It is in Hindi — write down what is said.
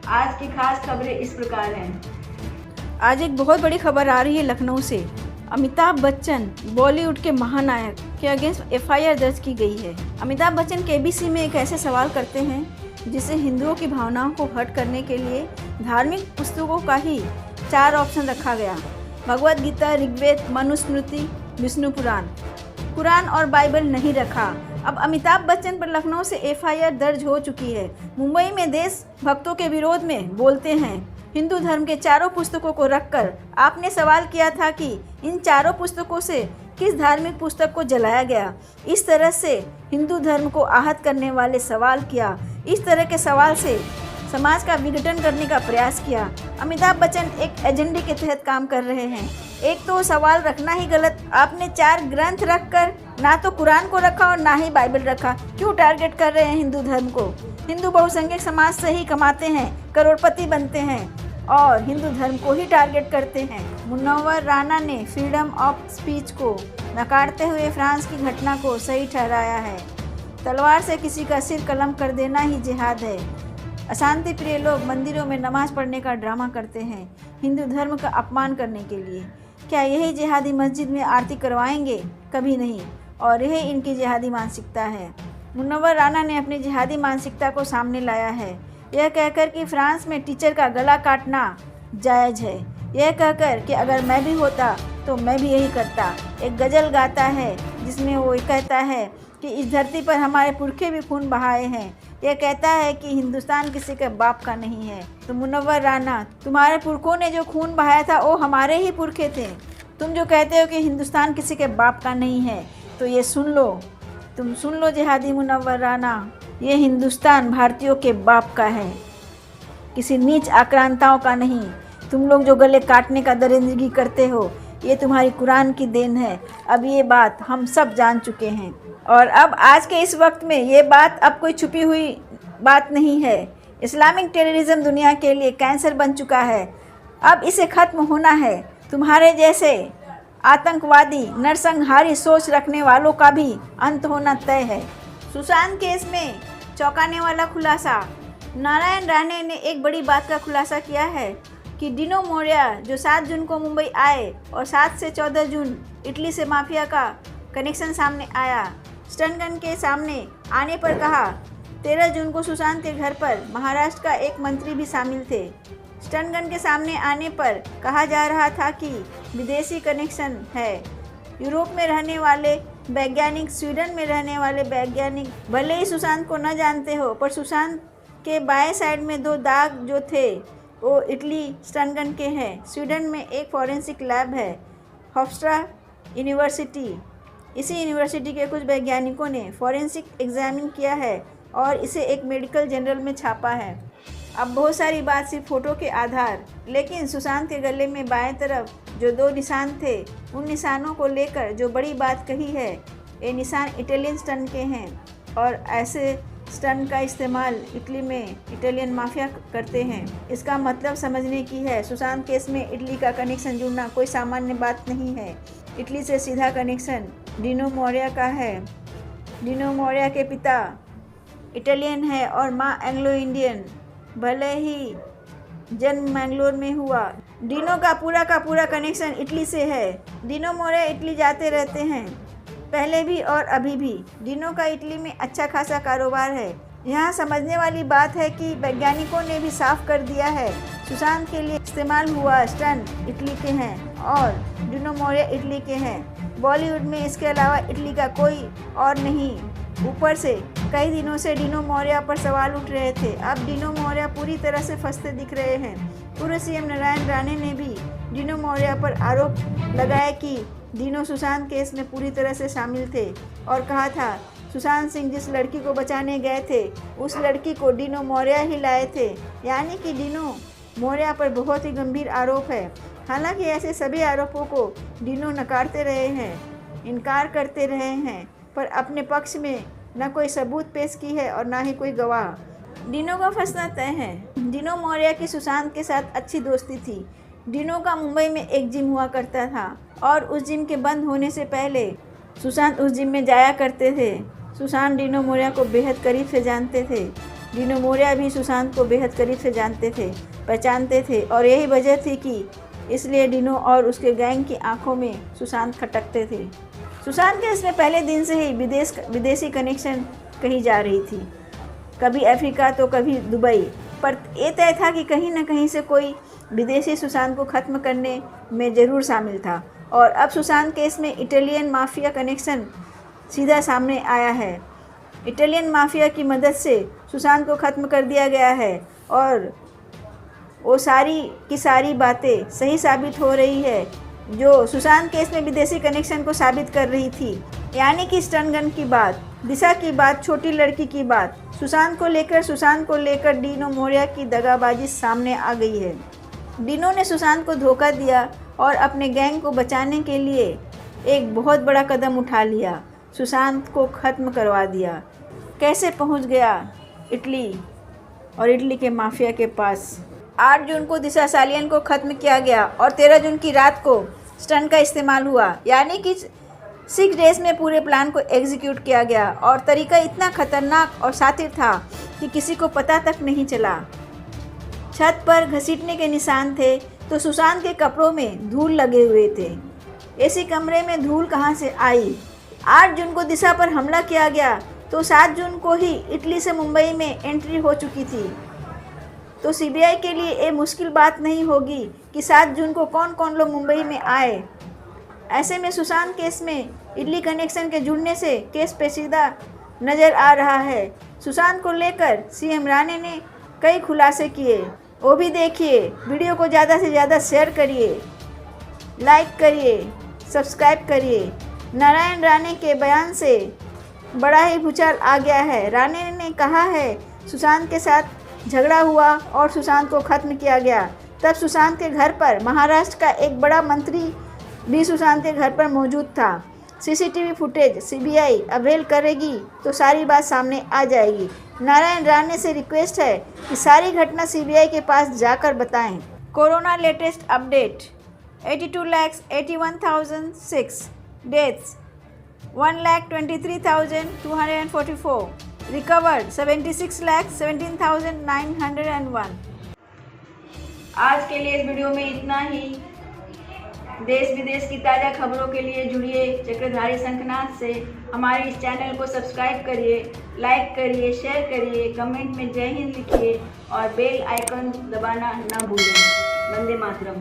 आज की खास खबरें इस प्रकार हैं। आज एक बहुत बड़ी खबर आ रही है लखनऊ से। अमिताभ बच्चन बॉलीवुड के महानायक के अगेंस्ट एफआईआर दर्ज की गई है। अमिताभ बच्चन केबीसी में एक ऐसे सवाल करते हैं जिसे हिंदुओं की भावनाओं को हर्ट करने के लिए धार्मिक पुस्तकों का ही 4 ऑप्शन रखा गया: भगवद गीता, ऋग्वेद, मनुस्मृति, विष्णु पुराण। कुरान और बाइबल नहीं रखा। अब अमिताभ बच्चन पर लखनऊ से एफआईआर दर्ज हो चुकी है। मुंबई में देश भक्तों के विरोध में बोलते हैं हिंदू धर्म के 4 पुस्तकों को रखकर आपने सवाल किया था कि इन 4 पुस्तकों से किस धार्मिक पुस्तक को जलाया गया। इस तरह से हिंदू धर्म को आहत करने वाले सवाल किया। इस तरह के सवाल से समाज का विघटन करने का प्रयास किया। अमिताभ बच्चन एक एजेंडे के तहत काम कर रहे हैं। एक तो सवाल रखना ही गलत, आपने 4 ग्रंथ रखकर ना तो कुरान को रखा और ना ही बाइबल रखा। क्यों टारगेट कर रहे हैं हिंदू धर्म को? हिंदू बहुसंख्यक समाज से ही कमाते हैं, करोड़पति बनते हैं और हिंदू धर्म को ही टारगेट करते हैं। मुनव्वर राना ने फ्रीडम ऑफ स्पीच को नकारते हुए फ्रांस की घटना को सही ठहराया है। तलवार से किसी का सिर कलम कर देना ही जिहाद है। अशांति प्रिय लोग मंदिरों में नमाज पढ़ने का ड्रामा करते हैं हिंदू धर्म का अपमान करने के लिए। क्या यही जिहादी मस्जिद में आरती करवाएंगे? कभी नहीं। और यही इनकी जिहादी मानसिकता है। मुनव्वर राना ने अपनी जिहादी मानसिकता को सामने लाया है, यह कहकर कि फ्रांस में टीचर का गला काटना जायज़ है। यह कहकर कि अगर मैं भी होता तो मैं भी यही करता। एक गज़ल गाता है जिसमें वो कहता है कि इस धरती पर हमारे पुरखे भी खून बहाए हैं। यह कहता है कि हिंदुस्तान किसी के बाप का नहीं है। तो मुनव्वर राना, तुम्हारे पुरखों ने जो खून बहाया था वो हमारे ही पुरखे थे। तुम जो कहते हो कि हिंदुस्तान किसी के बाप का नहीं है, तो ये सुन लो, तुम सुन लो जिहादी मुनव्वर राना, ये हिंदुस्तान भारतीयों के बाप का है, किसी नीच आक्रांताओं का नहीं। तुम लोग जो गले काटने का दरिंदगी करते हो, ये तुम्हारी कुरान की देन है। अब ये बात हम सब जान चुके हैं और अब आज के इस वक्त में ये बात अब कोई छुपी हुई बात नहीं है। इस्लामिक टेररिज्म दुनिया के लिए कैंसर बन चुका है। अब इसे ख़त्म होना है। तुम्हारे जैसे आतंकवादी नरसंहारी सोच रखने वालों का भी अंत होना तय है। सुशांत केस में चौंकाने वाला खुलासा। नारायण राणे ने एक बड़ी बात का खुलासा किया है कि डिनो मोरिया जो 7 जून को मुंबई आए और 7 से 14 जून इटली से माफिया का कनेक्शन सामने आया। स्टनगन के सामने आने पर कहा 13 जून को सुशांत के घर पर महाराष्ट्र का एक मंत्री भी शामिल थे। स्टनगन के सामने आने पर कहा जा रहा था कि विदेशी कनेक्शन है। यूरोप में रहने वाले वैज्ञानिक, स्वीडन में रहने वाले वैज्ञानिक भले ही सुशांत को न जानते हो, पर सुशांत के बाएं साइड में 2 दाग जो थे वो इटली स्टनगन के हैं। स्वीडन में एक फॉरेंसिक लैब है, हॉफस्ट्रा यूनिवर्सिटी। इसी यूनिवर्सिटी के कुछ वैज्ञानिकों ने फॉरेंसिक एग्जामिन किया है और इसे एक मेडिकल जर्नल में छापा है। अब बहुत सारी बात सिर्फ फ़ोटो के आधार, लेकिन सुशांत के गले में बाएं तरफ जो 2 निशान थे, उन निशानों को लेकर जो बड़ी बात कही है, ये निशान इटालियन स्टन के हैं और ऐसे स्टन का इस्तेमाल इटली में इटालियन माफिया करते हैं। इसका मतलब समझने की है। सुशांत केस में इटली का कनेक्शन जुड़ना कोई सामान्य बात नहीं है। इटली से सीधा कनेक्शन डिनो मोरिया का है। डिनो मोरिया के पिता इटालियन है और माँ एंग्लो इंडियन। भले ही जन्म मैंगलोर में हुआ, डिनो का पूरा कनेक्शन इटली से है। डिनो मोरिया इटली जाते रहते हैं, पहले भी और अभी भी। डिनो का इटली में अच्छा खासा कारोबार है। यहाँ समझने वाली बात है कि वैज्ञानिकों ने भी साफ कर दिया है सुशांत के लिए इस्तेमाल हुआ स्टन इटली के हैं और डिनो मोरिया इटली के हैं। बॉलीवुड में इसके अलावा इटली का कोई और नहीं। ऊपर से कई दिनों से डिनो मोरिया पर सवाल उठ रहे थे। अब डिनो मोरिया पूरी तरह से फंसते दिख रहे हैं। पूर्व सीएम नारायण राणे ने भी डिनो मोरिया पर आरोप लगाया कि डिनो सुशांत केस में पूरी तरह से शामिल थे और कहा था सुशांत सिंह जिस लड़की को बचाने गए थे उस लड़की को डिनो मोरिया ही लाए थे। यानी कि डिनो मोरिया पर बहुत ही गंभीर आरोप है। हालांकि ऐसे सभी आरोपों को डिनो नकारते रहे हैं, इनकार करते रहे हैं, पर अपने पक्ष में न कोई सबूत पेश की है और न ही कोई गवाह। डिनो का फंसना तय है। डिनो मोरिया की सुशांत के साथ अच्छी दोस्ती थी। डिनो का मुंबई में एक जिम हुआ करता था और उस जिम के बंद होने से पहले सुशांत उस जिम में जाया करते थे। सुशांत डिनो मोरिया को बेहद करीब से जानते थे। डिनो मोरिया भी सुशांत को बेहद करीब से जानते थे, पहचानते थे और यही वजह थी कि इसलिए डिनो और उसके गैंग की आंखों में सुशांत खटकते थे। सुशांत के इसमें पहले दिन से ही विदेशी कनेक्शन कही जा रही थी, कभी अफ्रीका तो कभी दुबई, पर ये तय था कि कहीं न कहीं से कोई विदेशी सुशांत को ख़त्म करने में ज़रूर शामिल था। और अब सुशांत केस में इटालियन माफिया कनेक्शन सीधा सामने आया है। इटालियन माफिया की मदद से सुशांत को ख़त्म कर दिया गया है और वो सारी की सारी बातें सही साबित हो रही है जो सुशांत केस में विदेशी कनेक्शन को साबित कर रही थी, यानी कि स्टन गन की बात, दिशा की बात, छोटी लड़की की बात। सुशांत को लेकर डिनो मोरिया की दगाबाजी सामने आ गई है। डिनो ने सुशांत को धोखा दिया और अपने गैंग को बचाने के लिए एक बहुत बड़ा कदम उठा लिया, सुशांत को ख़त्म करवा दिया। कैसे पहुंच गया इटली और इटली के माफिया के पास। 8 जून को दिशा सालियन को ख़त्म किया गया और 13 जून की रात को स्टन का इस्तेमाल हुआ, यानी कि 6 डेज में पूरे प्लान को एग्जीक्यूट किया गया और तरीका इतना खतरनाक और शातिर था कि किसी को पता तक नहीं चला। छत पर घसीटने के निशान थे तो सुशांत के कपड़ों में धूल लगे हुए थे। एसी कमरे में धूल कहाँ से आई। 8 जून को दिशा पर हमला किया गया तो 7 जून को ही इटली से मुंबई में एंट्री हो चुकी थी। तो सीबीआई के लिए ये मुश्किल बात नहीं होगी कि 7 जून को कौन कौन लोग मुंबई में आए। ऐसे में सुशांत केस में इटली कनेक्शन के जुड़ने से केस पेचीदा नज़र आ रहा है। सुशांत को लेकर सीएम राणे ने कई खुलासे किए, वो भी देखिए। वीडियो को ज़्यादा से ज़्यादा शेयर करिए, लाइक करिए, सब्सक्राइब करिए। नारायण राणे के बयान से बड़ा ही भूचाल आ गया है। राणे ने कहा है सुशांत के साथ झगड़ा हुआ और सुशांत को ख़त्म किया गया। तब सुशांत के घर पर महाराष्ट्र का एक बड़ा मंत्री भी सुशांत के घर पर मौजूद था। सीसीटीवी फुटेज सीबीआई अवेल करेगी तो सारी बात सामने आ जाएगी। नारायण राणे से रिक्वेस्ट है कि सारी घटना सीबीआई के पास जाकर बताएं। Corona latest update, 82,81,006 deaths, 1,23,244 recovered, 76,17,901। आज के लिए इस वीडियो में इतना ही। देश विदेश की ताज़ा खबरों के लिए जुड़िए चक्रधारी शंखनाद से। हमारे इस चैनल को सब्सक्राइब करिए, लाइक करिए, शेयर करिए, कमेंट में जय हिंद लिखिए और बेल आइकन दबाना ना भूलें। वंदे मातरम।